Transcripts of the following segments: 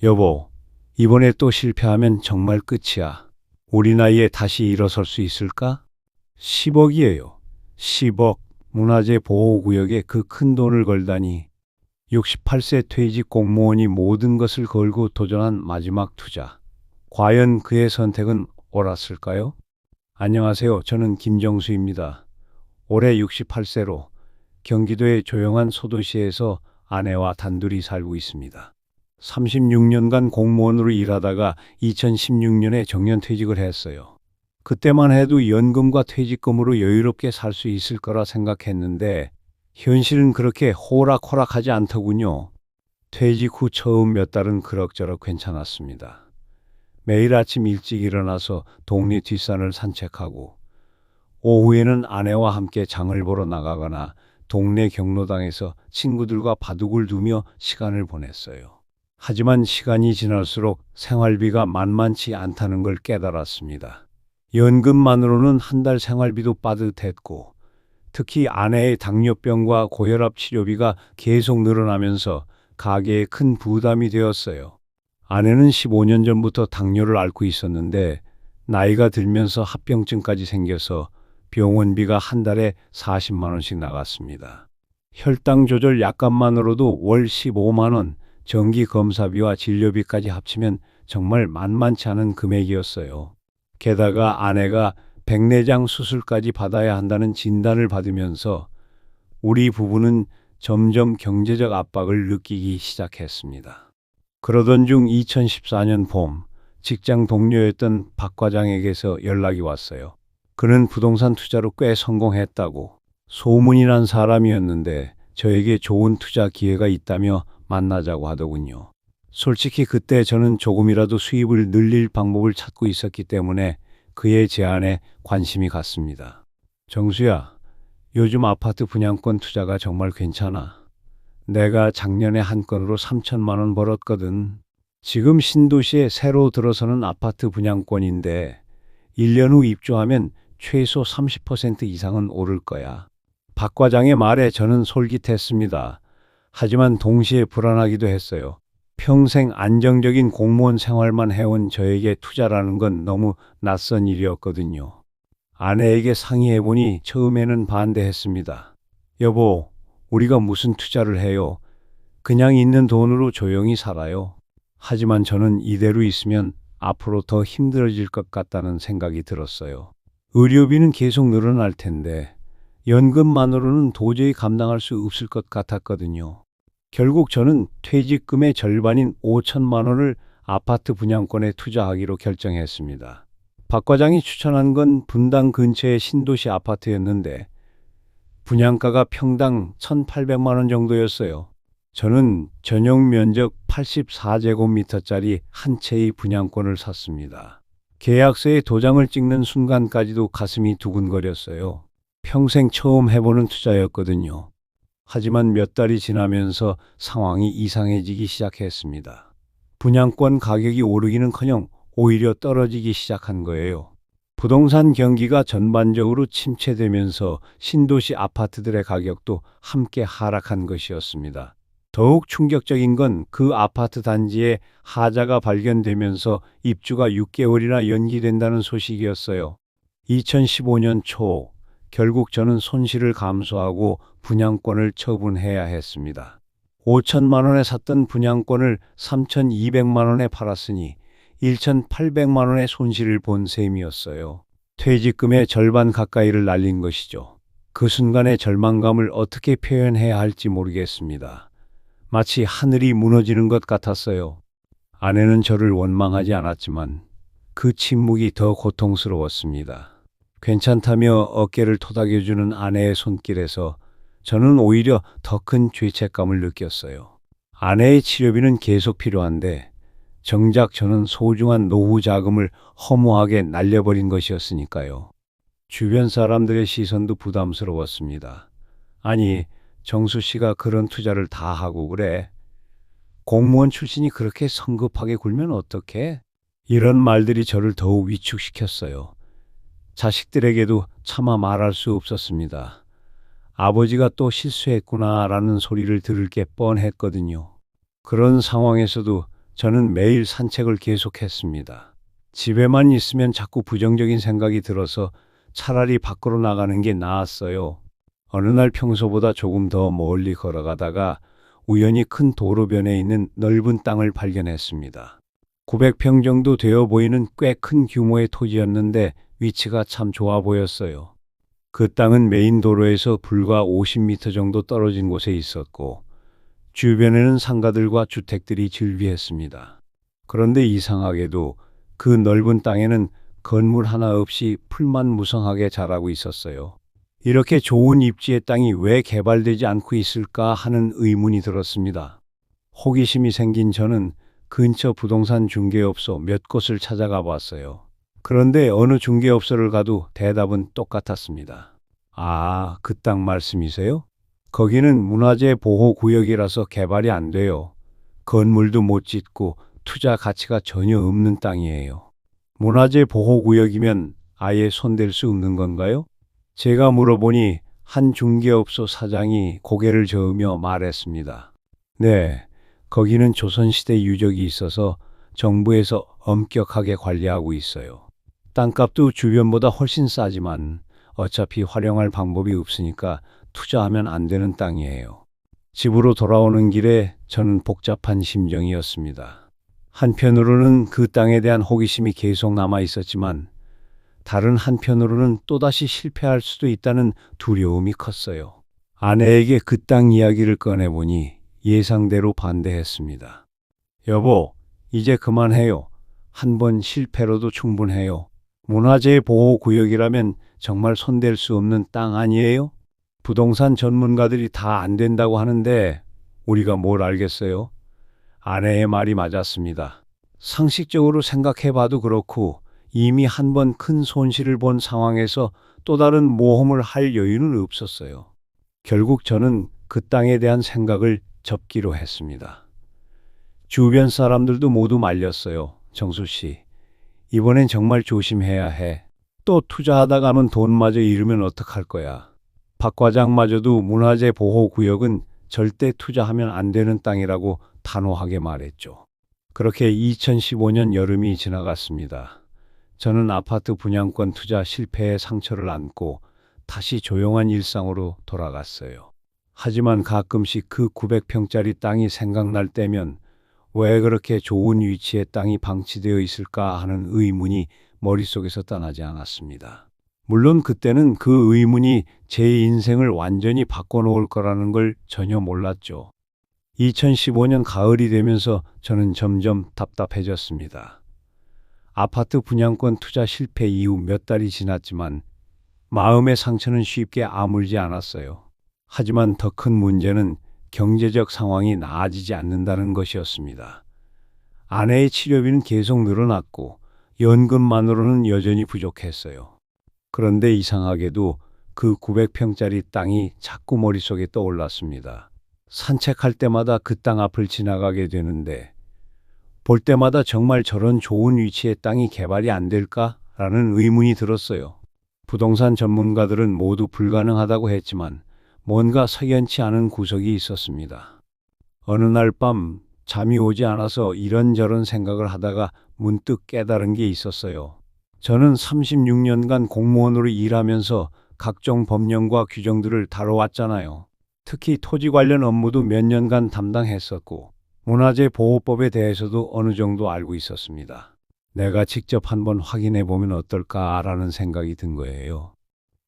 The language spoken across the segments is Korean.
여보, 이번에 또 실패하면 정말 끝이야. 우리 나이에 다시 일어설 수 있을까? 10억이에요. 10억. 문화재 보호구역에 그 큰 돈을 걸다니. 68세 퇴직 공무원이 모든 것을 걸고 도전한 마지막 투자. 과연 그의 선택은 옳았을까요? 안녕하세요. 저는 김정수입니다. 올해 68세로 경기도의 조용한 소도시에서 아내와 단둘이 살고 있습니다. 36년간 공무원으로 일하다가 2016년에 정년퇴직을 했어요. 그때만 해도 연금과 퇴직금으로 여유롭게 살 수 있을 거라 생각했는데 현실은 그렇게 호락호락하지 않더군요. 퇴직 후 처음 몇 달은 그럭저럭 괜찮았습니다. 매일 아침 일찍 일어나서 동네 뒷산을 산책하고 오후에는 아내와 함께 장을 보러 나가거나 동네 경로당에서 친구들과 바둑을 두며 시간을 보냈어요. 하지만 시간이 지날수록 생활비가 만만치 않다는 걸 깨달았습니다. 연금만으로는 한 달 생활비도 빠듯했고 특히 아내의 당뇨병과 고혈압 치료비가 계속 늘어나면서 가게에 큰 부담이 되었어요. 아내는 15년 전부터 당뇨를 앓고 있었는데 나이가 들면서 합병증까지 생겨서 병원비가 한 달에 40만 원씩 나갔습니다. 혈당 조절 약값만으로도 월 15만 원, 정기 검사비와 진료비까지 합치면 정말 만만치 않은 금액이었어요. 게다가 아내가 백내장 수술까지 받아야 한다는 진단을 받으면서 우리 부부는 점점 경제적 압박을 느끼기 시작했습니다. 그러던 중 2014년 봄 직장 동료였던 박 과장에게서 연락이 왔어요. 그는 부동산 투자로 꽤 성공했다고 소문이 난 사람이었는데 저에게 좋은 투자 기회가 있다며 만나자고 하더군요. 솔직히 그때 저는 조금이라도 수입을 늘릴 방법을 찾고 있었기 때문에 그의 제안에 관심이 갔습니다. 정수야, 요즘 아파트 분양권 투자가 정말 괜찮아. 내가 작년에 한 건으로 3천만 원 벌었거든. 지금 신도시에 새로 들어서는 아파트 분양권인데 1년 후 입주하면 최소 30% 이상은 오를 거야. 박 과장의 말에 저는 솔깃했습니다. 하지만 동시에 불안하기도 했어요. 평생 안정적인 공무원 생활만 해온 저에게 투자라는 건 너무 낯선 일이었거든요. 아내에게 상의해보니 처음에는 반대했습니다. 여보, 우리가 무슨 투자를 해요? 그냥 있는 돈으로 조용히 살아요. 하지만 저는 이대로 있으면 앞으로 더 힘들어질 것 같다는 생각이 들었어요. 의료비는 계속 늘어날 텐데 연금만으로는 도저히 감당할 수 없을 것 같았거든요. 결국 저는 퇴직금의 절반인 5천만 원을 아파트 분양권에 투자하기로 결정했습니다. 박 과장이 추천한 건 분당 근처의 신도시 아파트였는데 분양가가 평당 1,800만 원 정도였어요. 저는 전용 면적 84제곱미터짜리 한 채의 분양권을 샀습니다. 계약서에 도장을 찍는 순간까지도 가슴이 두근거렸어요. 평생 처음 해보는 투자였거든요. 하지만 몇 달이 지나면서 상황이 이상해지기 시작했습니다. 분양권 가격이 오르기는커녕 오히려 떨어지기 시작한 거예요. 부동산 경기가 전반적으로 침체되면서 신도시 아파트들의 가격도 함께 하락한 것이었습니다. 더욱 충격적인 건 그 아파트 단지에 하자가 발견되면서 입주가 6개월이나 연기된다는 소식이었어요. 2015년 초 결국 저는 손실을 감수하고 분양권을 처분해야 했습니다. 5천만 원에 샀던 분양권을 3,200만 원에 팔았으니 1,800만 원의 손실을 본 셈이었어요. 퇴직금의 절반 가까이를 날린 것이죠. 그 순간의 절망감을 어떻게 표현해야 할지 모르겠습니다. 마치 하늘이 무너지는 것 같았어요. 아내는 저를 원망하지 않았지만 그 침묵이 더 고통스러웠습니다. 괜찮다며 어깨를 토닥여주는 아내의 손길에서 저는 오히려 더 큰 죄책감을 느꼈어요. 아내의 치료비는 계속 필요한데 정작 저는 소중한 노후 자금을 허무하게 날려버린 것이었으니까요. 주변 사람들의 시선도 부담스러웠습니다. 아니, 정수 씨가 그런 투자를 다 하고 그래. 공무원 출신이 그렇게 성급하게 굴면 어떡해? 이런 말들이 저를 더욱 위축시켰어요. 자식들에게도 차마 말할 수 없었습니다. 아버지가 또 실수했구나라는 소리를 들을 게 뻔했거든요. 그런 상황에서도 저는 매일 산책을 계속했습니다. 집에만 있으면 자꾸 부정적인 생각이 들어서 차라리 밖으로 나가는 게 나았어요. 어느 날 평소보다 조금 더 멀리 걸어가다가 우연히 큰 도로변에 있는 넓은 땅을 발견했습니다. 900평 정도 되어 보이는 꽤 큰 규모의 토지였는데 위치가 참 좋아 보였어요. 그 땅은 메인 도로에서 불과 50m 정도 떨어진 곳에 있었고 주변에는 상가들과 주택들이 즐비했습니다. 그런데 이상하게도 그 넓은 땅에는 건물 하나 없이 풀만 무성하게 자라고 있었어요. 이렇게 좋은 입지의 땅이 왜 개발되지 않고 있을까 하는 의문이 들었습니다. 호기심이 생긴 저는 근처 부동산 중개업소 몇 곳을 찾아가 봤어요. 그런데 어느 중개업소를 가도 대답은 똑같았습니다. 아, 그 땅 말씀이세요? 거기는 문화재 보호구역이라서 개발이 안 돼요. 건물도 못 짓고 투자 가치가 전혀 없는 땅이에요. 문화재 보호구역이면 아예 손댈 수 없는 건가요? 제가 물어보니 한 중개업소 사장이 고개를 저으며 말했습니다. 네, 거기는 조선시대 유적이 있어서 정부에서 엄격하게 관리하고 있어요. 땅값도 주변보다 훨씬 싸지만 어차피 활용할 방법이 없으니까 투자하면 안 되는 땅이에요. 집으로 돌아오는 길에 저는 복잡한 심정이었습니다. 한편으로는 그 땅에 대한 호기심이 계속 남아 있었지만 다른 한편으로는 또다시 실패할 수도 있다는 두려움이 컸어요. 아내에게 그 땅 이야기를 꺼내보니 예상대로 반대했습니다. 여보, 이제 그만해요. 한 번 실패로도 충분해요. 문화재 보호구역이라면 정말 손댈 수 없는 땅 아니에요? 부동산 전문가들이 다 안 된다고 하는데 우리가 뭘 알겠어요? 아내의 말이 맞았습니다. 상식적으로 생각해봐도 그렇고 이미 한 번 큰 손실을 본 상황에서 또 다른 모험을 할 여유는 없었어요. 결국 저는 그 땅에 대한 생각을 접기로 했습니다. 주변 사람들도 모두 말렸어요. 정수 씨, 이번엔 정말 조심해야 해. 또 투자하다 가면 돈마저 잃으면 어떡할 거야. 박 과장마저도 문화재 보호구역은 절대 투자하면 안 되는 땅이라고 단호하게 말했죠. 그렇게 2015년 여름이 지나갔습니다. 저는 아파트 분양권 투자 실패의 상처를 안고 다시 조용한 일상으로 돌아갔어요. 하지만 가끔씩 그 900평짜리 땅이 생각날 때면 왜 그렇게 좋은 위치에 땅이 방치되어 있을까 하는 의문이 머릿속에서 떠나지 않았습니다. 물론 그때는 그 의문이 제 인생을 완전히 바꿔놓을 거라는 걸 전혀 몰랐죠. 2015년 가을이 되면서 저는 점점 답답해졌습니다. 아파트 분양권 투자 실패 이후 몇 달이 지났지만 마음의 상처는 쉽게 아물지 않았어요. 하지만 더 큰 문제는 경제적 상황이 나아지지 않는다는 것이었습니다. 아내의 치료비는 계속 늘어났고 연금만으로는 여전히 부족했어요. 그런데 이상하게도 그 900평짜리 땅이 자꾸 머릿속에 떠올랐습니다. 산책할 때마다 그 땅 앞을 지나가게 되는데 볼 때마다 정말 저런 좋은 위치의 땅이 개발이 안 될까라는 의문이 들었어요. 부동산 전문가들은 모두 불가능하다고 했지만 뭔가 석연치 않은 구석이 있었습니다. 어느 날 밤 잠이 오지 않아서 이런저런 생각을 하다가 문득 깨달은 게 있었어요. 저는 36년간 공무원으로 일하면서 각종 법령과 규정들을 다뤄왔잖아요. 특히 토지 관련 업무도 몇 년간 담당했었고 문화재 보호법에 대해서도 어느 정도 알고 있었습니다. 내가 직접 한번 확인해 보면 어떨까라는 생각이 든 거예요.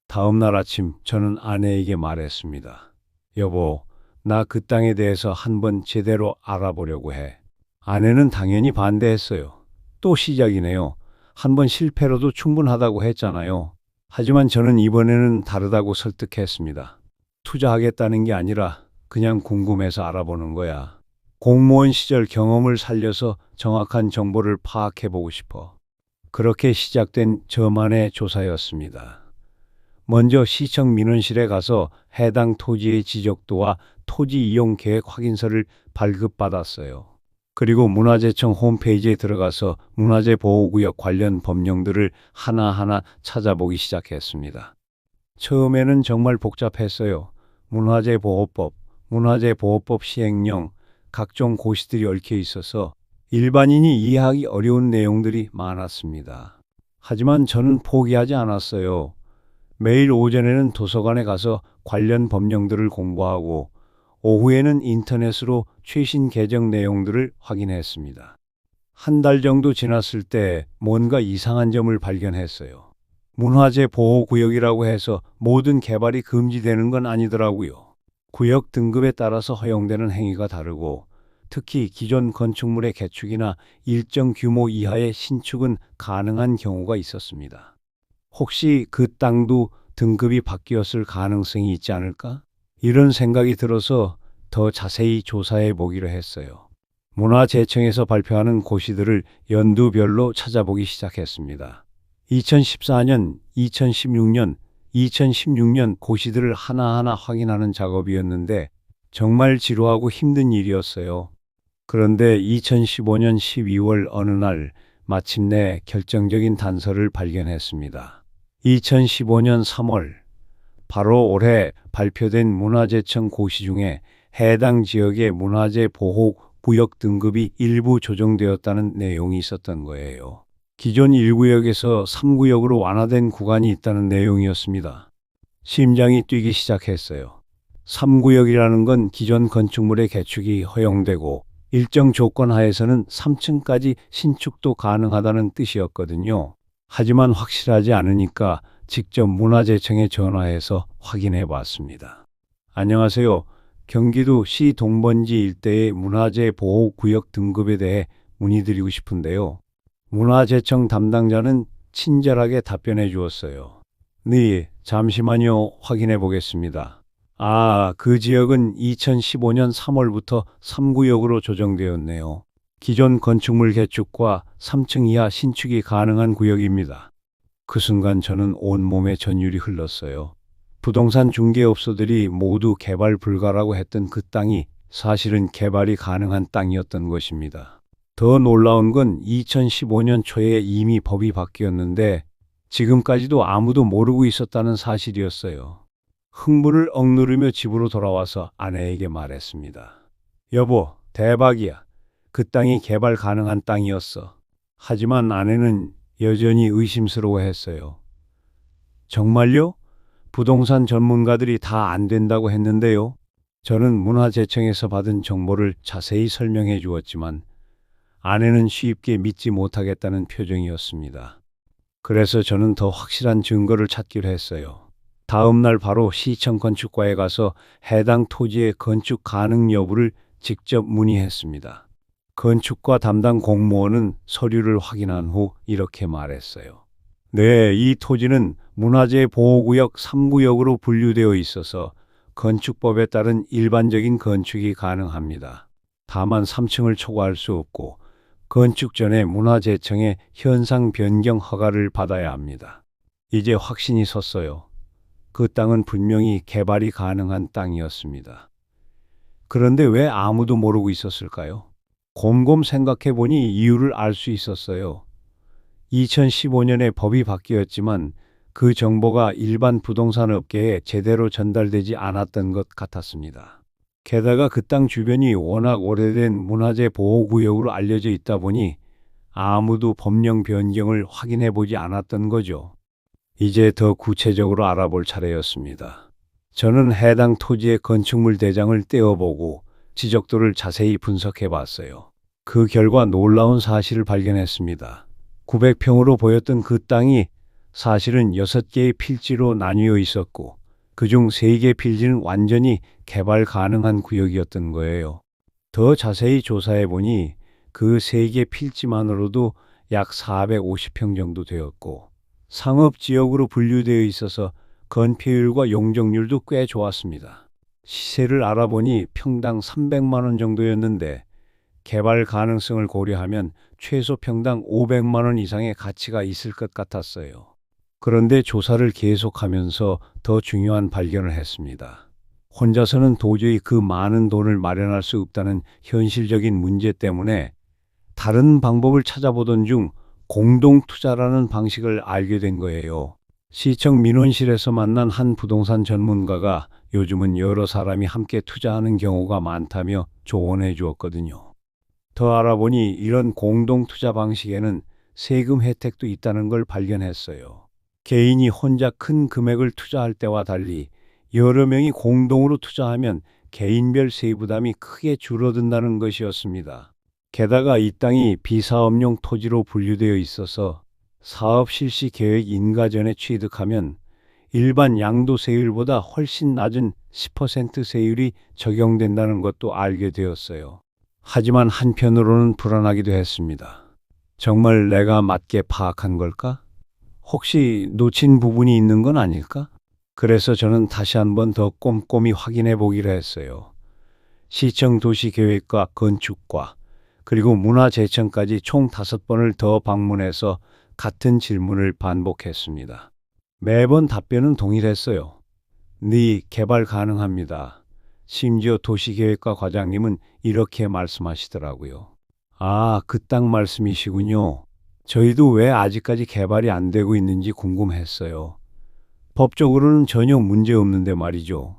다음 날 아침 저는 아내에게 말했습니다. 여보, 나 그 땅에 대해서 한번 제대로 알아보려고 해. 아내는 당연히 반대했어요. 또 시작이네요. 한번 실패로도 충분하다고 했잖아요. 하지만 저는 이번에는 다르다고 설득했습니다. 투자하겠다는 게 아니라 그냥 궁금해서 알아보는 거야. 공무원 시절 경험을 살려서 정확한 정보를 파악해보고 싶어. 그렇게 시작된 저만의 조사였습니다. 먼저 시청 민원실에 가서 해당 토지의 지적도와 토지 이용 계획 확인서를 발급받았어요. 그리고 문화재청 홈페이지에 들어가서 문화재 보호구역 관련 법령들을 하나하나 찾아보기 시작했습니다. 처음에는 정말 복잡했어요. 문화재보호법, 문화재보호법 시행령, 각종 고시들이 얽혀 있어서 일반인이 이해하기 어려운 내용들이 많았습니다. 하지만 저는 포기하지 않았어요. 매일 오전에는 도서관에 가서 관련 법령들을 공부하고 오후에는 인터넷으로 최신 개정 내용들을 확인했습니다. 한 달 정도 지났을 때 뭔가 이상한 점을 발견했어요. 문화재 보호구역이라고 해서 모든 개발이 금지되는 건 아니더라고요. 구역 등급에 따라서 허용되는 행위가 다르고 특히 기존 건축물의 개축이나 일정 규모 이하의 신축은 가능한 경우가 있었습니다. 혹시 그 땅도 등급이 바뀌었을 가능성이 있지 않을까? 이런 생각이 들어서 더 자세히 조사해 보기로 했어요. 문화재청에서 발표하는 고시들을 연도별로 찾아보기 시작했습니다. 2014년, 2016년, 2016년 고시들을 하나하나 확인하는 작업이었는데 정말 지루하고 힘든 일이었어요. 그런데 2015년 12월 어느 날 마침내 결정적인 단서를 발견했습니다. 2015년 3월, 바로 올해 발표된 문화재청 고시 중에 해당 지역의 문화재 보호 구역 등급이 일부 조정되었다는 내용이 있었던 거예요. 기존 1구역에서 3구역으로 완화된 구간이 있다는 내용이었습니다. 심장이 뛰기 시작했어요. 3구역이라는 건 기존 건축물의 개축이 허용되고 일정 조건 하에서는 3층까지 신축도 가능하다는 뜻이었거든요. 하지만 확실하지 않으니까 직접 문화재청에 전화해서 확인해 봤습니다. 안녕하세요. 경기도시 동번지 일대의 문화재 보호구역 등급에 대해 문의드리고 싶은데요. 문화재청 담당자는 친절하게 답변해 주었어요. 네, 잠시만요. 확인해 보겠습니다. 그 지역은 2015년 3월부터 3구역으로 조정되었네요. 기존 건축물 개축과 3층 이하 신축이 가능한 구역입니다. 그 순간 저는 온몸에 전율이 흘렀어요. 부동산 중개업소들이 모두 개발 불가라고 했던 그 땅이 사실은 개발이 가능한 땅이었던 것입니다. 더 놀라운 건 2015년 초에 이미 법이 바뀌었는데 지금까지도 아무도 모르고 있었다는 사실이었어요. 흥분을 억누르며 집으로 돌아와서 아내에게 말했습니다. 여보, 대박이야. 그 땅이 개발 가능한 땅이었어. 하지만 아내는 여전히 의심스러워했어요. 정말요? 부동산 전문가들이 다 안 된다고 했는데요. 저는 문화재청에서 받은 정보를 자세히 설명해 주었지만 아내는 쉽게 믿지 못하겠다는 표정이었습니다. 그래서 저는 더 확실한 증거를 찾기로 했어요. 다음 날 바로 시청 건축과에 가서 해당 토지의 건축 가능 여부를 직접 문의했습니다. 건축과 담당 공무원은 서류를 확인한 후 이렇게 말했어요. 네, 이 토지는 문화재 보호구역 3구역으로 분류되어 있어서 건축법에 따른 일반적인 건축이 가능합니다. 다만 3층을 초과할 수 없고 건축 전에 문화재청의 현상 변경 허가를 받아야 합니다. 이제 확신이 섰어요. 그 땅은 분명히 개발이 가능한 땅이었습니다. 그런데 왜 아무도 모르고 있었을까요? 곰곰 생각해 보니 이유를 알 수 있었어요. 2015년에 법이 바뀌었지만 그 정보가 일반 부동산 업계에 제대로 전달되지 않았던 것 같았습니다. 게다가 그 땅 주변이 워낙 오래된 문화재 보호구역으로 알려져 있다 보니 아무도 법령 변경을 확인해 보지 않았던 거죠. 이제 더 구체적으로 알아볼 차례였습니다. 저는 해당 토지의 건축물 대장을 떼어보고 지적도를 자세히 분석해 봤어요. 그 결과 놀라운 사실을 발견했습니다. 900평으로 보였던 그 땅이 사실은 6개의 필지로 나뉘어 있었고 그중 3개 필지는 완전히 개발 가능한 구역이었던 거예요. 더 자세히 조사해 보니 그 3개 필지만으로도 약 450평 정도 되었고 상업지역으로 분류되어 있어서 건폐율과 용적률도 꽤 좋았습니다. 시세를 알아보니 평당 300만 원 정도였는데 개발 가능성을 고려하면 최소 평당 500만 원 이상의 가치가 있을 것 같았어요. 그런데 조사를 계속하면서 더 중요한 발견을 했습니다. 혼자서는 도저히 그 많은 돈을 마련할 수 없다는 현실적인 문제 때문에 다른 방법을 찾아보던 중 공동투자라는 방식을 알게 된 거예요. 시청 민원실에서 만난 한 부동산 전문가가 요즘은 여러 사람이 함께 투자하는 경우가 많다며 조언해 주었거든요. 더 알아보니 이런 공동 투자 방식에는 세금 혜택도 있다는 걸 발견했어요. 개인이 혼자 큰 금액을 투자할 때와 달리 여러 명이 공동으로 투자하면 개인별 세부담이 크게 줄어든다는 것이었습니다. 게다가 이 땅이 비사업용 토지로 분류되어 있어서 사업 실시 계획 인가 전에 취득하면 일반 양도세율보다 훨씬 낮은 10% 세율이 적용된다는 것도 알게 되었어요. 하지만 한편으로는 불안하기도 했습니다. 정말 내가 맞게 파악한 걸까? 혹시 놓친 부분이 있는 건 아닐까? 그래서 저는 다시 한번 더 꼼꼼히 확인해 보기로 했어요. 시청 도시계획과 건축과 그리고 문화재청까지 총 5번을 더 방문해서 같은 질문을 반복했습니다. 매번 답변은 동일했어요. 네, 개발 가능합니다. 심지어 도시계획과 과장님은 이렇게 말씀하시더라고요. 아, 그 땅 말씀이시군요. 저희도 왜 아직까지 개발이 안 되고 있는지 궁금했어요. 법적으로는 전혀 문제 없는데 말이죠.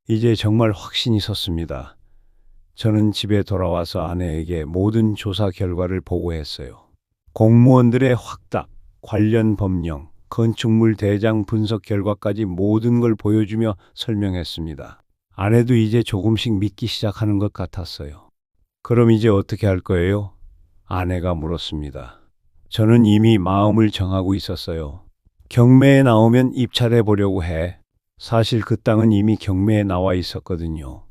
이제 정말 확신이 섰습니다. 저는 집에 돌아와서 아내에게 모든 조사 결과를 보고했어요. 공무원들의 확답, 관련 법령, 건축물 대장 분석 결과까지 모든 걸 보여주며 설명했습니다. 아내도 이제 조금씩 믿기 시작하는 것 같았어요. 그럼 이제 어떻게 할 거예요? 아내가 물었습니다. 저는 이미 마음을 정하고 있었어요. 경매에 나오면 입찰해 보려고 해. 사실 그 땅은 이미 경매에 나와 있었거든요.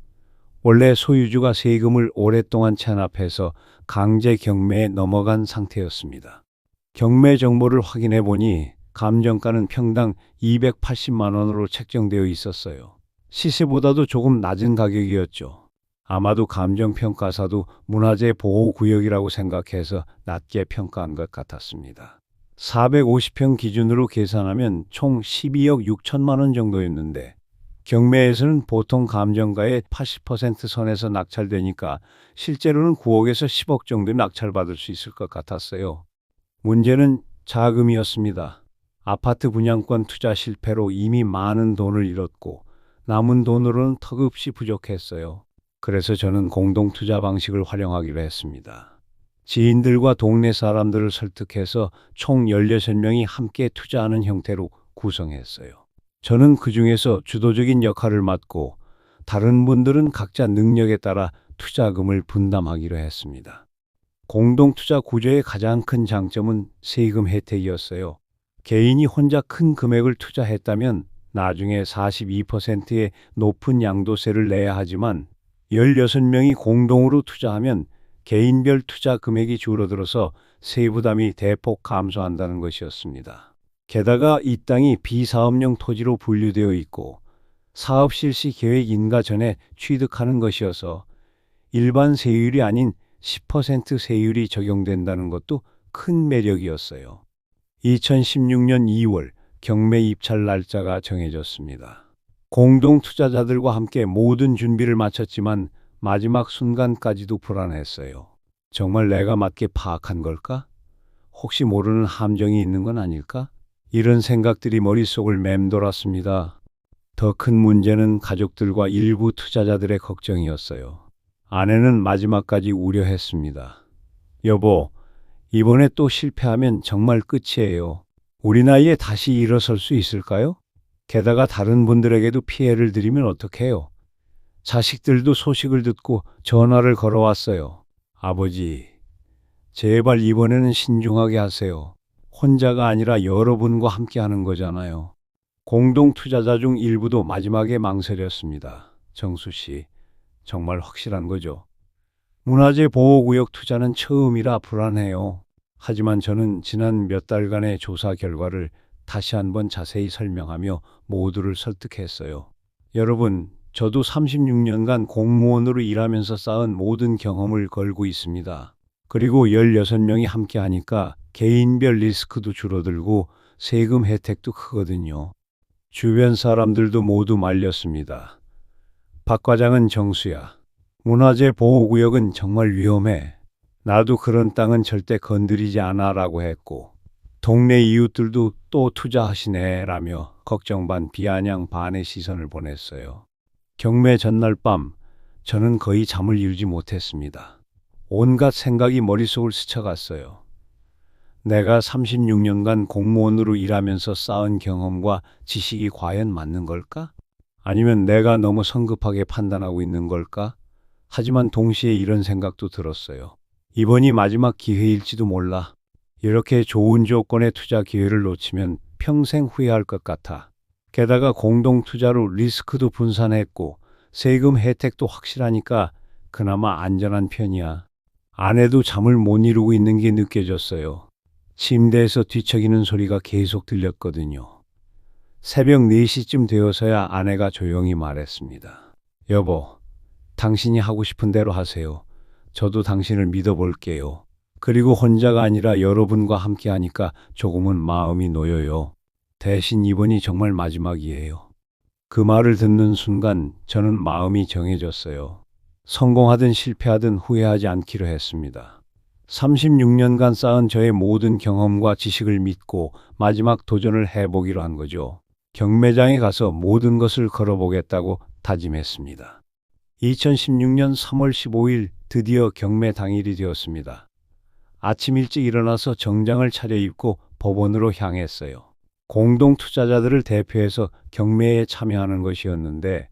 원래 소유주가 세금을 오랫동안 체납해서 강제 경매에 넘어간 상태였습니다. 경매 정보를 확인해 보니 감정가는 평당 280만 원으로 책정되어 있었어요. 시세보다도 조금 낮은 가격이었죠. 아마도 감정평가사도 문화재 보호구역이라고 생각해서 낮게 평가한 것 같았습니다. 450평 기준으로 계산하면 총 12억 6천만 원 정도였는데 경매에서는 보통 감정가의 80% 선에서 낙찰되니까 실제로는 9억에서 10억 정도 낙찰받을 수 있을 것 같았어요. 문제는 자금이었습니다. 아파트 분양권 투자 실패로 이미 많은 돈을 잃었고 남은 돈으로는 턱없이 부족했어요. 그래서 저는 공동투자 방식을 활용하기로 했습니다. 지인들과 동네 사람들을 설득해서 총 16명이 함께 투자하는 형태로 구성했어요. 저는 그 중에서 주도적인 역할을 맡고 다른 분들은 각자 능력에 따라 투자금을 분담하기로 했습니다. 공동투자 구조의 가장 큰 장점은 세금 혜택이었어요. 개인이 혼자 큰 금액을 투자했다면 나중에 42%의 높은 양도세를 내야 하지만 16명이 공동으로 투자하면 개인별 투자 금액이 줄어들어서 세부담이 대폭 감소한다는 것이었습니다. 게다가 이 땅이 비사업용 토지로 분류되어 있고 사업 실시 계획 인가 전에 취득하는 것이어서 일반 세율이 아닌 10% 세율이 적용된다는 것도 큰 매력이었어요. 2016년 2월 경매 입찰 날짜가 정해졌습니다. 공동 투자자들과 함께 모든 준비를 마쳤지만 마지막 순간까지도 불안했어요. 정말 내가 맞게 파악한 걸까? 혹시 모르는 함정이 있는 건 아닐까? 이런 생각들이 머릿속을 맴돌았습니다. 더 큰 문제는 가족들과 일부 투자자들의 걱정이었어요. 아내는 마지막까지 우려했습니다. 여보, 이번에 또 실패하면 정말 끝이에요. 우리 나이에 다시 일어설 수 있을까요? 게다가 다른 분들에게도 피해를 드리면 어떡해요? 자식들도 소식을 듣고 전화를 걸어왔어요. 아버지, 제발 이번에는 신중하게 하세요. 혼자가 아니라 여러분과 함께 하는 거잖아요. 공동 투자자 중 일부도 마지막에 망설였습니다. 정수 씨, 정말 확실한 거죠? 문화재 보호구역 투자는 처음이라 불안해요. 하지만 저는 지난 몇 달간의 조사 결과를 다시 한번 자세히 설명하며 모두를 설득했어요. 여러분, 저도 36년간 공무원으로 일하면서 쌓은 모든 경험을 걸고 있습니다. 그리고 16명이 함께 하니까 개인별 리스크도 줄어들고 세금 혜택도 크거든요. 주변 사람들도 모두 말렸습니다. 박 과장은 정수야. 문화재 보호구역은 정말 위험해. 나도 그런 땅은 절대 건드리지 않아 라고 했고 동네 이웃들도 또 투자하시네 라며 걱정 반 비아냥 반의 시선을 보냈어요. 경매 전날 밤 저는 거의 잠을 이루지 못했습니다. 온갖 생각이 머릿속을 스쳐갔어요. 내가 36년간 공무원으로 일하면서 쌓은 경험과 지식이 과연 맞는 걸까? 아니면 내가 너무 성급하게 판단하고 있는 걸까? 하지만 동시에 이런 생각도 들었어요. 이번이 마지막 기회일지도 몰라. 이렇게 좋은 조건의 투자 기회를 놓치면 평생 후회할 것 같아. 게다가 공동 투자로 리스크도 분산했고 세금 혜택도 확실하니까 그나마 안전한 편이야. 아내도 잠을 못 이루고 있는 게 느껴졌어요. 침대에서 뒤척이는 소리가 계속 들렸거든요. 새벽 4시쯤 되어서야 아내가 조용히 말했습니다. 여보, 당신이 하고 싶은 대로 하세요. 저도 당신을 믿어볼게요. 그리고 혼자가 아니라 여러분과 함께 하니까 조금은 마음이 놓여요. 대신 이번이 정말 마지막이에요. 그 말을 듣는 순간 저는 마음이 정해졌어요. 성공하든 실패하든 후회하지 않기로 했습니다. 36년간 쌓은 저의 모든 경험과 지식을 믿고 마지막 도전을 해보기로 한 거죠. 경매장에 가서 모든 것을 걸어보겠다고 다짐했습니다. 2016년 3월 15일 드디어 경매 당일이 되었습니다. 아침 일찍 일어나서 정장을 차려입고 법원으로 향했어요. 공동 투자자들을 대표해서 경매에 참여하는 것이었는데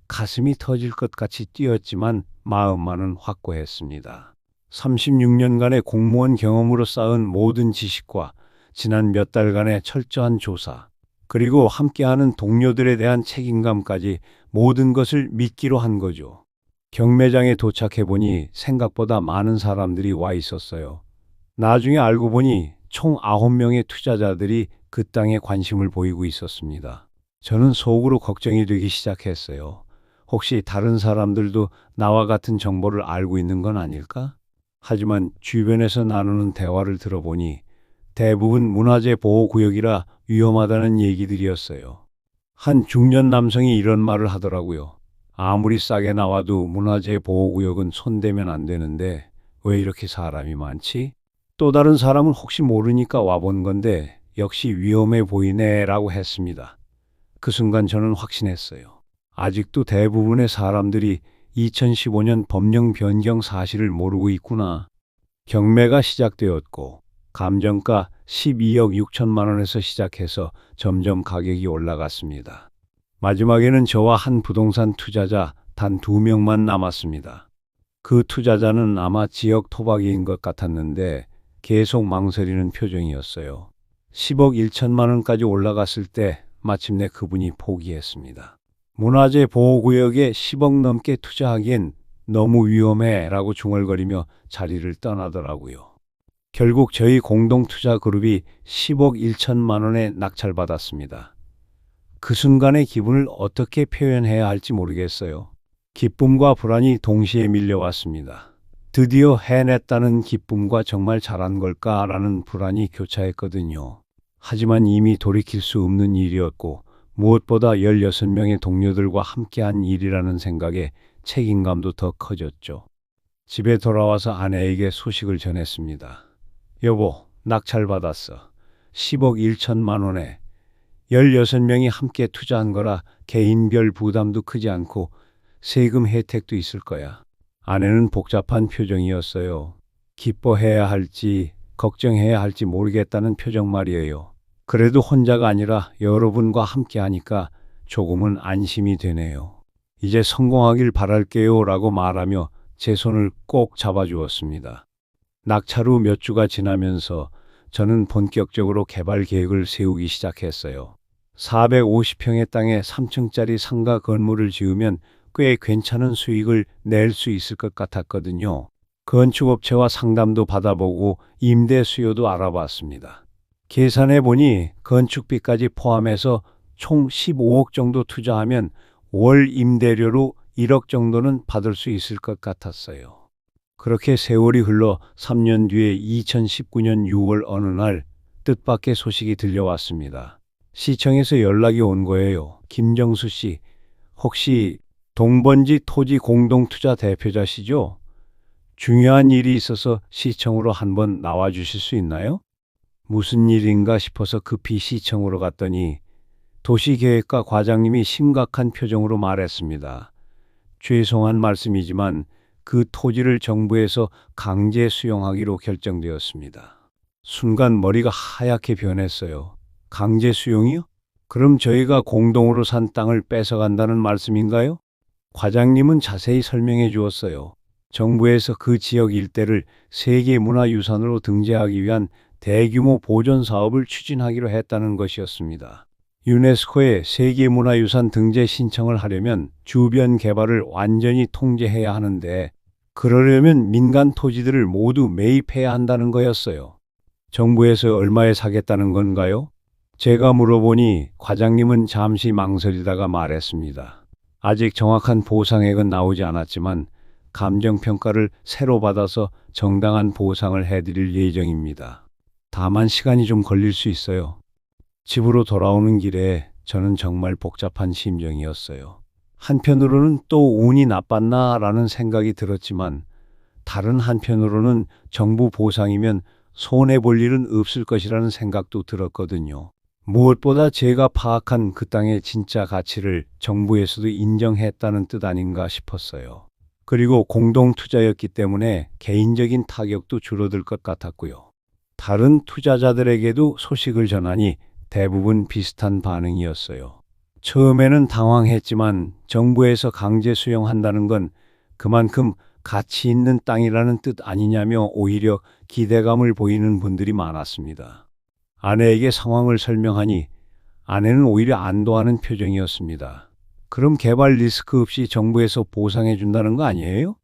가슴이 터질 것 같이 뛰었지만 마음만은 확고했습니다. 36년간의 공무원 경험으로 쌓은 모든 지식과 지난 몇 달간의 철저한 조사, 그리고 함께하는 동료들에 대한 책임감까지 모든 것을 믿기로 한 거죠. 경매장에 도착해보니 생각보다 많은 사람들이 와 있었어요. 나중에 알고 보니 총 9명의 투자자들이 그 땅에 관심을 보이고 있었습니다. 저는 속으로 걱정이 되기 시작했어요. 혹시 다른 사람들도 나와 같은 정보를 알고 있는 건 아닐까? 하지만 주변에서 나누는 대화를 들어보니 대부분 문화재 보호구역이라 위험하다는 얘기들이었어요. 한 중년 남성이 이런 말을 하더라고요. 아무리 싸게 나와도 문화재 보호구역은 손대면 안 되는데 왜 이렇게 사람이 많지? 또 다른 사람은 혹시 모르니까 와본 건데 역시 위험해 보이네 라고 했습니다. 그 순간 저는 확신했어요. 아직도 대부분의 사람들이 2015년 법령 변경 사실을 모르고 있구나. 경매가 시작되었고 감정가 12억 6천만 원에서 시작해서 점점 가격이 올라갔습니다. 마지막에는 저와 한 부동산 투자자 단 2명만 남았습니다. 그 투자자는 아마 지역 토박이인 것 같았는데 계속 망설이는 표정이었어요. 10억 1천만 원까지 올라갔을 때 마침내 그분이 포기했습니다. 문화재 보호구역에 10억 넘게 투자하기엔 너무 위험해 라고 중얼거리며 자리를 떠나더라고요. 결국 저희 공동투자 그룹이 10억 1천만 원에 낙찰받았습니다. 그 순간의 기분을 어떻게 표현해야 할지 모르겠어요. 기쁨과 불안이 동시에 밀려왔습니다. 드디어 해냈다는 기쁨과 정말 잘한 걸까라는 불안이 교차했거든요. 하지만 이미 돌이킬 수 없는 일이었고 무엇보다 16명의 동료들과 함께한 일이라는 생각에 책임감도 더 커졌죠. 집에 돌아와서 아내에게 소식을 전했습니다. 여보, 낙찰받았어. 10억 1천만 원에 16명이 함께 투자한 거라 개인별 부담도 크지 않고 세금 혜택도 있을 거야. 아내는 복잡한 표정이었어요. 기뻐해야 할지 걱정해야 할지 모르겠다는 표정 말이에요. 그래도 혼자가 아니라 여러분과 함께 하니까 조금은 안심이 되네요. 이제 성공하길 바랄게요 라고 말하며 제 손을 꼭 잡아주었습니다. 낙찰 후 몇 주가 지나면서 저는 본격적으로 개발 계획을 세우기 시작했어요. 450평의 땅에 3층짜리 상가 건물을 지으면 꽤 괜찮은 수익을 낼 수 있을 것 같았거든요. 건축업체와 상담도 받아보고 임대 수요도 알아봤습니다. 계산해 보니 건축비까지 포함해서 총 15억 정도 투자하면 월 임대료로 1억 정도는 받을 수 있을 것 같았어요. 그렇게 세월이 흘러 3년 뒤에 2019년 6월 어느 날 뜻밖의 소식이 들려왔습니다. 시청에서 연락이 온 거예요. 김정수 씨, 혹시 동번지 토지 공동투자 대표자시죠? 중요한 일이 있어서 시청으로 한번 나와 주실 수 있나요? 무슨 일인가 싶어서 급히 시청으로 갔더니 도시계획과 과장님이 심각한 표정으로 말했습니다. 죄송한 말씀이지만 그 토지를 정부에서 강제 수용하기로 결정되었습니다. 순간 머리가 하얗게 변했어요. 강제 수용이요? 그럼 저희가 공동으로 산 땅을 뺏어간다는 말씀인가요? 과장님은 자세히 설명해 주었어요. 정부에서 그 지역 일대를 세계문화유산으로 등재하기 위한 대규모 보존 사업을 추진하기로 했다는 것이었습니다. 유네스코에 세계문화유산 등재 신청을 하려면 주변 개발을 완전히 통제해야 하는데, 그러려면 민간 토지들을 모두 매입해야 한다는 거였어요. 정부에서 얼마에 사겠다는 건가요? 제가 물어보니 과장님은 잠시 망설이다가 말했습니다. 아직 정확한 보상액은 나오지 않았지만 감정평가를 새로 받아서 정당한 보상을 해드릴 예정입니다. 다만 시간이 좀 걸릴 수 있어요. 집으로 돌아오는 길에 저는 정말 복잡한 심정이었어요. 한편으로는 또 운이 나빴나라는 생각이 들었지만, 다른 한편으로는 정부 보상이면 손해볼 일은 없을 것이라는 생각도 들었거든요. 무엇보다 제가 파악한 그 땅의 진짜 가치를 정부에서도 인정했다는 뜻 아닌가 싶었어요. 그리고 공동 투자였기 때문에 개인적인 타격도 줄어들 것 같았고요. 다른 투자자들에게도 소식을 전하니 대부분 비슷한 반응이었어요. 처음에는 당황했지만 정부에서 강제 수용한다는 건 그만큼 가치 있는 땅이라는 뜻 아니냐며 오히려 기대감을 보이는 분들이 많았습니다. 아내에게 상황을 설명하니 아내는 오히려 안도하는 표정이었습니다. 그럼 개발 리스크 없이 정부에서 보상해 준다는 거 아니에요?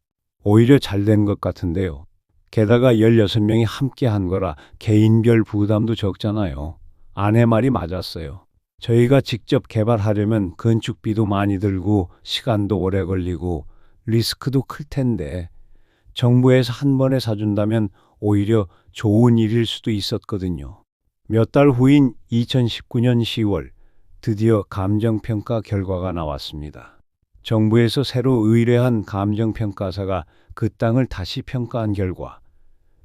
오히려 잘 된 것 같은데요. 게다가 16명이 함께 한 거라 개인별 부담도 적잖아요. 아내 말이 맞았어요. 저희가 직접 개발하려면 건축비도 많이 들고 시간도 오래 걸리고 리스크도 클 텐데, 정부에서 한 번에 사준다면 오히려 좋은 일일 수도 있었거든요. 몇 달 후인 2019년 10월, 드디어 감정평가 결과가 나왔습니다. 정부에서 새로 의뢰한 감정평가사가 그 땅을 다시 평가한 결과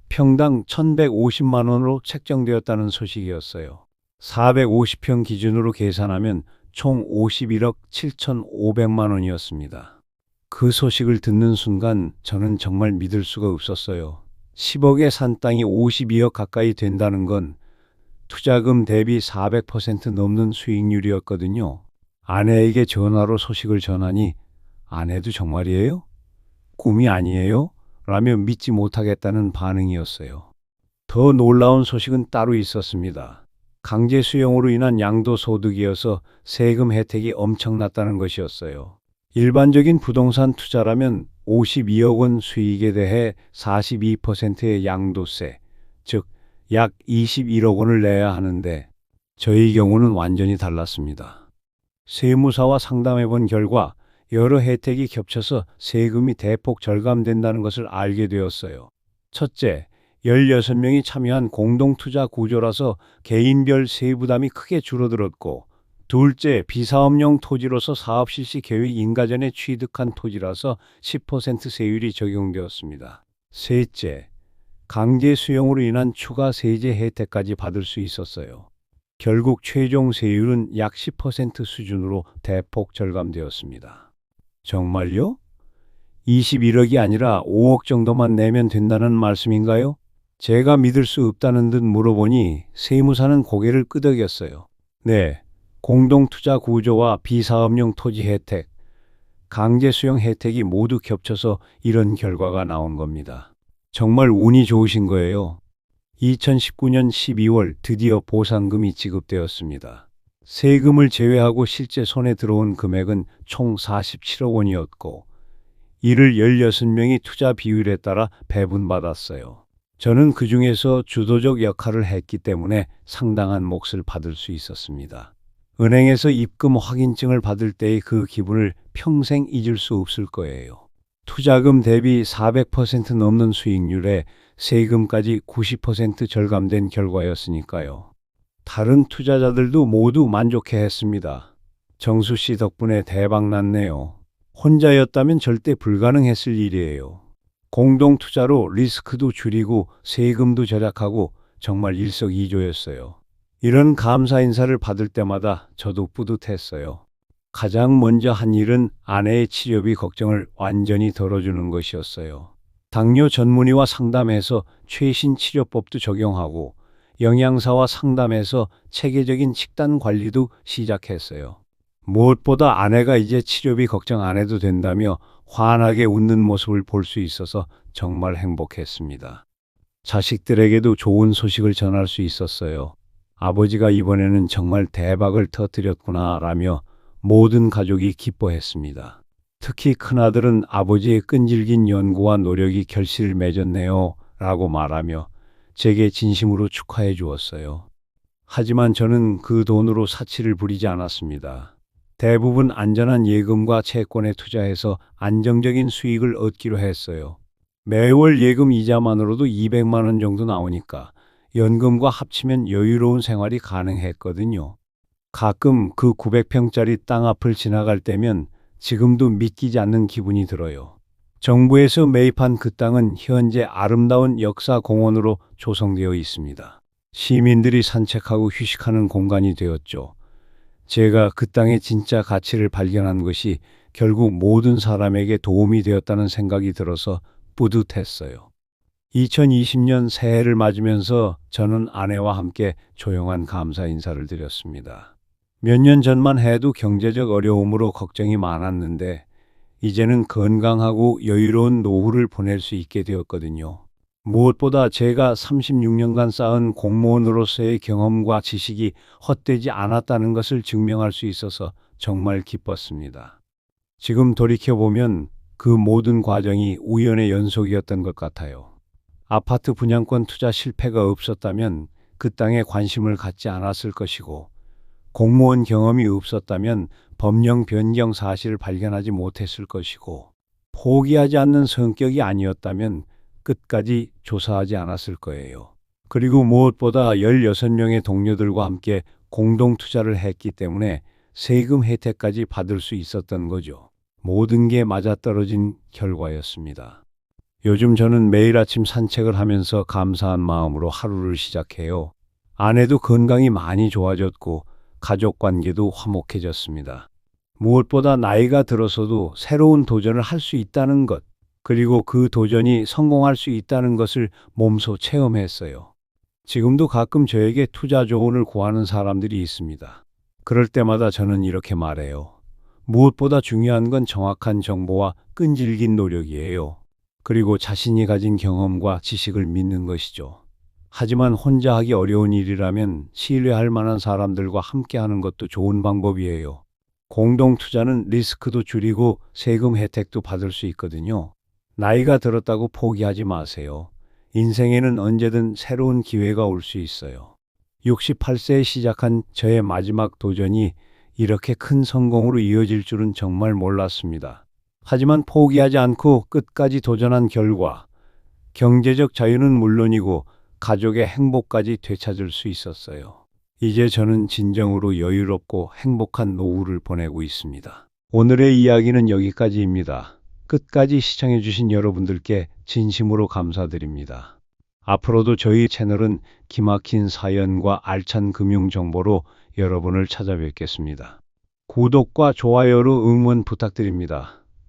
평당 1,150만 원으로 책정되었다는 소식이었어요. 450평 기준으로 계산하면 총 51억 7,500만 원이었습니다. 그 소식을 듣는 순간 저는 정말 믿을 수가 없었어요. 10억에 산 땅이 52억 가까이 된다는 건 투자금 대비 400% 넘는 수익률이었거든요. 아내에게 전화로 소식을 전하니 아내도 정말이에요? 꿈이 아니에요? 라며 믿지 못하겠다는 반응이었어요. 더 놀라운 소식은 따로 있었습니다. 강제 수용으로 인한 양도소득이어서 세금 혜택이 엄청났다는 것이었어요. 일반적인 부동산 투자라면 52억 원 수익에 대해 42%의 양도세, 즉 약 21억 원을 내야 하는데, 저희 경우는 완전히 달랐습니다. 세무사와 상담해 본 결과 여러 혜택이 겹쳐서 세금이 대폭 절감된다는 것을 알게 되었어요. 첫째, 16명이 참여한 공동투자 구조라서 개인별 세부담이 크게 줄어들었고, 둘째, 비사업용 토지로서 사업 실시 계획 인가 전에 취득한 토지라서 10% 세율이 적용되었습니다. 셋째, 강제 수용으로 인한 추가 세제 혜택까지 받을 수 있었어요. 결국 최종 세율은 약 10% 수준으로 대폭 절감되었습니다. 정말요? 21억이 아니라 5억 정도만 내면 된다는 말씀인가요? 제가 믿을 수 없다는 듯 물어보니 세무사는 고개를 끄덕였어요. 네, 공동투자 구조와 비사업용 토지 혜택, 강제 수용 혜택이 모두 겹쳐서 이런 결과가 나온 겁니다. 정말 운이 좋으신 거예요. 2019년 12월 드디어 보상금이 지급되었습니다. 세금을 제외하고 실제 손에 들어온 금액은 총 47억 원이었고, 이를 16명이 투자 비율에 따라 배분받았어요. 저는 그 중에서 주도적 역할을 했기 때문에 상당한 몫을 받을 수 있었습니다. 은행에서 입금 확인증을 받을 때의 그 기분을 평생 잊을 수 없을 거예요. 투자금 대비 400% 넘는 수익률에 세금까지 90% 절감된 결과였으니까요. 다른 투자자들도 모두 만족해했습니다. 정수 씨 덕분에 대박 났네요. 혼자였다면 절대 불가능했을 일이에요. 공동 투자로 리스크도 줄이고 세금도 절약하고 정말 일석이조였어요. 이런 감사 인사를 받을 때마다 저도 뿌듯했어요. 가장 먼저 한 일은 아내의 치료비 걱정을 완전히 덜어주는 것이었어요. 당뇨 전문의와 상담해서 최신 치료법도 적용하고 영양사와 상담해서 체계적인 식단 관리도 시작했어요. 무엇보다 아내가 이제 치료비 걱정 안 해도 된다며 환하게 웃는 모습을 볼 수 있어서 정말 행복했습니다. 자식들에게도 좋은 소식을 전할 수 있었어요. 아버지가 이번에는 정말 대박을 터뜨렸구나라며 모든 가족이 기뻐했습니다. 특히 큰아들은 아버지의 끈질긴 연구와 노력이 결실을 맺었네요 라고 말하며 제게 진심으로 축하해 주었어요. 하지만 저는 그 돈으로 사치를 부리지 않았습니다. 대부분 안전한 예금과 채권에 투자해서 안정적인 수익을 얻기로 했어요. 매월 예금 이자만으로도 200만 원 정도 나오니까 연금과 합치면 여유로운 생활이 가능했거든요. 가끔 그 900평짜리 땅 앞을 지나갈 때면 지금도 믿기지 않는 기분이 들어요. 정부에서 매입한 그 땅은 현재 아름다운 역사 공원으로 조성되어 있습니다. 시민들이 산책하고 휴식하는 공간이 되었죠. 제가 그 땅의 진짜 가치를 발견한 것이 결국 모든 사람에게 도움이 되었다는 생각이 들어서 뿌듯했어요. 2020년 새해를 맞으면서 저는 아내와 함께 조용한 감사 인사를 드렸습니다. 몇 년 전만 해도 경제적 어려움으로 걱정이 많았는데 이제는 건강하고 여유로운 노후를 보낼 수 있게 되었거든요. 무엇보다 제가 36년간 쌓은 공무원으로서의 경험과 지식이 헛되지 않았다는 것을 증명할 수 있어서 정말 기뻤습니다. 지금 돌이켜보면 그 모든 과정이 우연의 연속이었던 것 같아요. 아파트 분양권 투자 실패가 없었다면 그 땅에 관심을 갖지 않았을 것이고, 공무원 경험이 없었다면 법령 변경 사실을 발견하지 못했을 것이고, 포기하지 않는 성격이 아니었다면 끝까지 조사하지 않았을 거예요. 그리고 무엇보다 16명의 동료들과 함께 공동 투자를 했기 때문에 세금 혜택까지 받을 수 있었던 거죠. 모든 게 맞아떨어진 결과였습니다. 요즘 저는 매일 아침 산책을 하면서 감사한 마음으로 하루를 시작해요. 아내도 건강이 많이 좋아졌고 가족 관계도 화목해졌습니다. 무엇보다 나이가 들어서도 새로운 도전을 할 수 있다는 것, 그리고 그 도전이 성공할 수 있다는 것을 몸소 체험했어요. 지금도 가끔 저에게 투자 조언을 구하는 사람들이 있습니다. 그럴 때마다 저는 이렇게 말해요. 무엇보다 중요한 건 정확한 정보와 끈질긴 노력이에요. 그리고 자신이 가진 경험과 지식을 믿는 것이죠. 하지만 혼자 하기 어려운 일이라면 신뢰할 만한 사람들과 함께 하는 것도 좋은 방법이에요. 공동 투자는 리스크도 줄이고 세금 혜택도 받을 수 있거든요. 나이가 들었다고 포기하지 마세요. 인생에는 언제든 새로운 기회가 올 수 있어요. 68세에 시작한 저의 마지막 도전이 이렇게 큰 성공으로 이어질 줄은 정말 몰랐습니다. 하지만 포기하지 않고 끝까지 도전한 결과 경제적 자유는 물론이고 가족의 행복까지 되찾을 수 있었어요. 이제 저는 진정으로 여유롭고 행복한 노후를 보내고 있습니다. 오늘의 이야기는 여기까지입니다. 끝까지 시청해주신 여러분들께 진심으로 감사드립니다. 앞으로도 저희 채널은 기막힌 사연과 알찬 금융 정보로 여러분을 찾아뵙겠습니다. 구독과 좋아요로 응원 부탁드립니다.